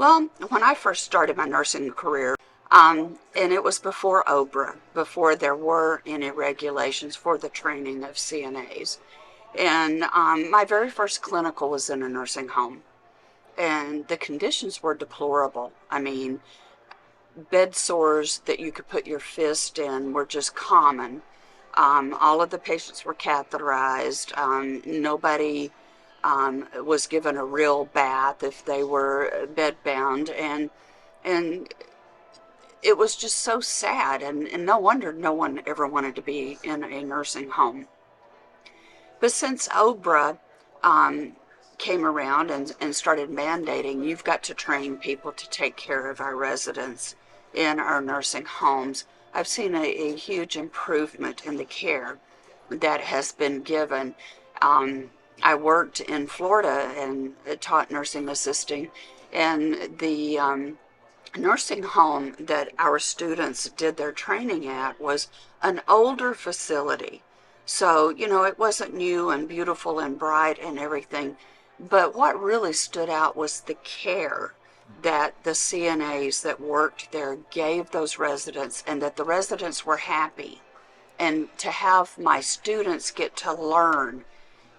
Well, when I first started my nursing career, and it was before OBRA, before there were any regulations for the training of CNAs. And my very first clinical was in a nursing home, and the conditions were deplorable. I mean, bed sores that you could put your fist in were just common. All of the patients were catheterized. Nobody was given a real bath if they were bedbound, and it was just so sad, and no wonder no one ever wanted to be in a nursing home. But since OBRA came around and started mandating, you've got to train people to take care of our residents in our nursing homes, I've seen a huge improvement in the care that has been given. I worked in Florida and taught nursing assisting, and the nursing home that our students did their training at was an older facility. So, it wasn't new and beautiful and bright and everything, but what really stood out was the care that the CNAs that worked there gave those residents, and that the residents were happy. And to have my students get to learn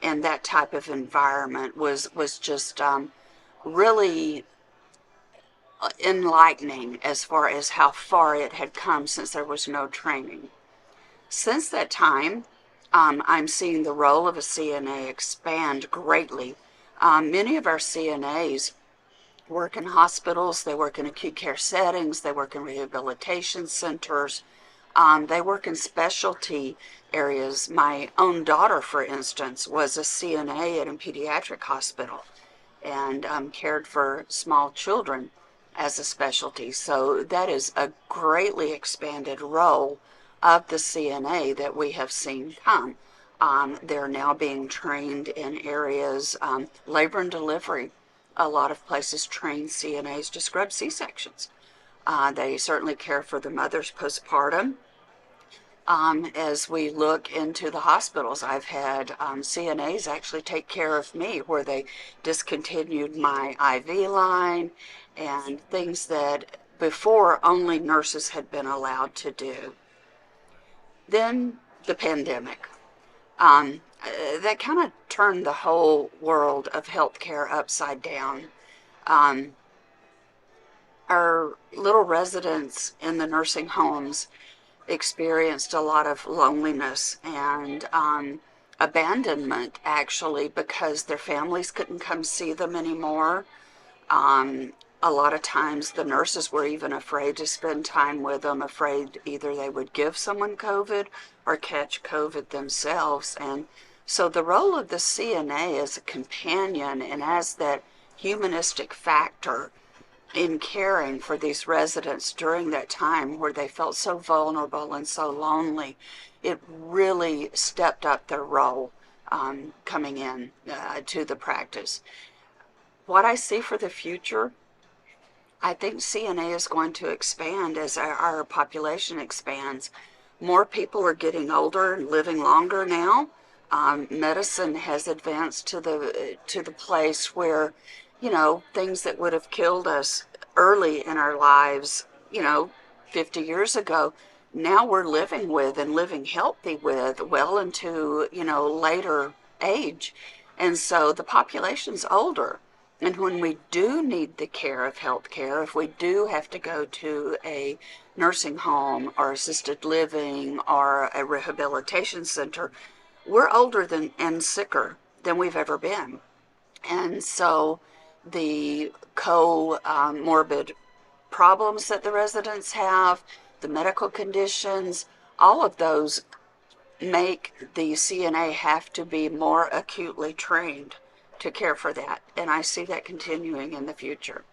in that type of environment was just really enlightening as far as how far it had come since there was no training. Since that time, I'm seeing the role of a CNA expand greatly. Many of our CNAs work in hospitals, they work in acute care settings, they work in rehabilitation centers, they work in specialty areas. My own daughter, for instance, was a CNA at a pediatric hospital and cared for small children as a specialty. So that is a greatly expanded role of the CNA that we have seen come. They're now being trained in areas, labor and delivery. A lot of places train CNAs to scrub C-sections. They certainly care for the mothers postpartum. As we look into the hospitals, I've had CNAs actually take care of me, where they discontinued my IV line and things that before only nurses had been allowed to do. Then the pandemic. That kind of turned the whole world of healthcare upside down. Our little residents in the nursing homes experienced a lot of loneliness and abandonment, actually, because their families couldn't come see them anymore. A lot of times the nurses were even afraid to spend time with them, afraid either they would give someone COVID or catch COVID themselves. And so the role of the CNA as a companion and as that humanistic factor in caring for these residents during that time where they felt so vulnerable and so lonely, it really stepped up their role coming in to the practice. What I see for the future, I think CNA is going to expand as our population expands. More people are getting older and living longer now. Medicine has advanced to the place where, things that would have killed us early in our lives, 50 years ago, now we're living with and living healthy with well into, later age. And so the population's older. And when we do need the care of health care, if we do have to go to a nursing home or assisted living or a rehabilitation center, we're older and sicker than we've ever been. And so the comorbid problems that the residents have, the medical conditions, all of those make the CNA have to be more acutely trained to care for that. And I see that continuing in the future.